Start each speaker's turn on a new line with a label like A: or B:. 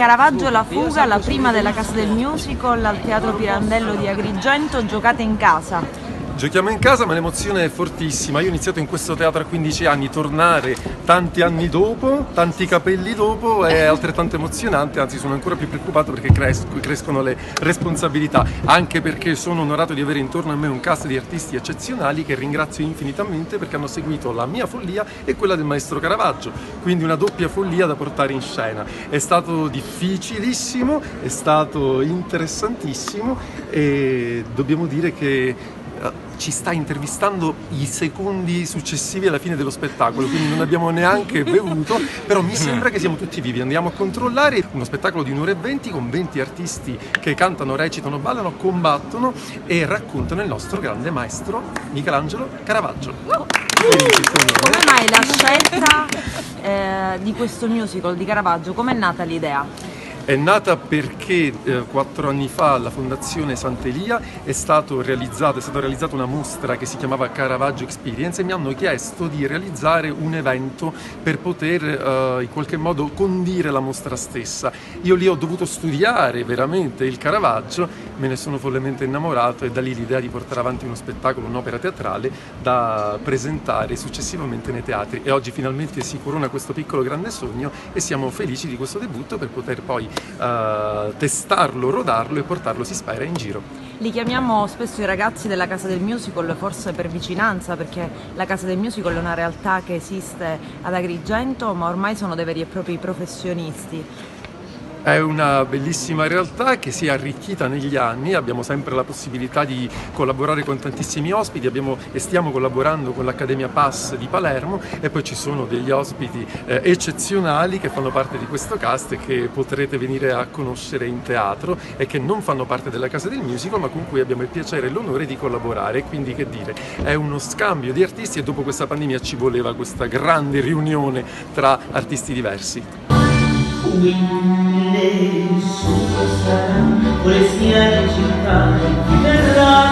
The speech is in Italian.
A: Caravaggio La fuga, la prima della Casa del Musical al Teatro Pirandello di Agrigento, giocate in casa.
B: Giochiamo in casa, ma l'emozione è fortissima. Io ho iniziato in questo teatro a 15 anni, tornare tanti anni dopo, tanti capelli dopo, è altrettanto emozionante, anzi sono ancora più preoccupato perché crescono le responsabilità, anche perché sono onorato di avere intorno a me un cast di artisti eccezionali che ringrazio infinitamente perché hanno seguito la mia follia e quella del maestro Caravaggio, quindi una doppia follia da portare in scena. È stato difficilissimo, è stato interessantissimo e dobbiamo dire che ci sta intervistando i secondi successivi alla fine dello spettacolo, quindi non abbiamo neanche bevuto, però mi sembra che siamo tutti vivi. Andiamo a controllare uno spettacolo di 1 ora e 20 con 20 artisti che cantano, recitano, ballano, combattono e raccontano il nostro grande maestro Michelangelo Caravaggio.
A: Come mai la scelta di questo musical di Caravaggio? Com'è nata l'idea?
B: È nata perché 4 anni fa alla Fondazione Sant'Elia è stata realizzata una mostra che si chiamava Caravaggio Experience e mi hanno chiesto di realizzare un evento per poter in qualche modo condire la mostra stessa. Io lì ho dovuto studiare veramente il Caravaggio, me ne sono follemente innamorato e da lì l'idea di portare avanti uno spettacolo, un'opera teatrale da presentare successivamente nei teatri e oggi finalmente si corona questo piccolo grande sogno e siamo felici di questo debutto per poter poi testarlo, rodarlo e portarlo, si spera, in giro.
A: Li chiamiamo spesso i ragazzi della Casa del Musical, forse per vicinanza, perché la Casa del Musical è una realtà che esiste ad Agrigento, ma ormai sono dei veri e propri professionisti.
B: È una bellissima realtà che si è arricchita negli anni, abbiamo sempre la possibilità di collaborare con tantissimi ospiti e stiamo collaborando con l'Accademia Pass di Palermo e poi ci sono degli ospiti eccezionali che fanno parte di questo cast e che potrete venire a conoscere in teatro e che non fanno parte della Casa del Musical ma con cui abbiamo il piacere e l'onore di collaborare, quindi che dire, è uno scambio di artisti e dopo questa pandemia ci voleva questa grande riunione tra artisti diversi.
C: Quindi su questa poesia di città chi verrà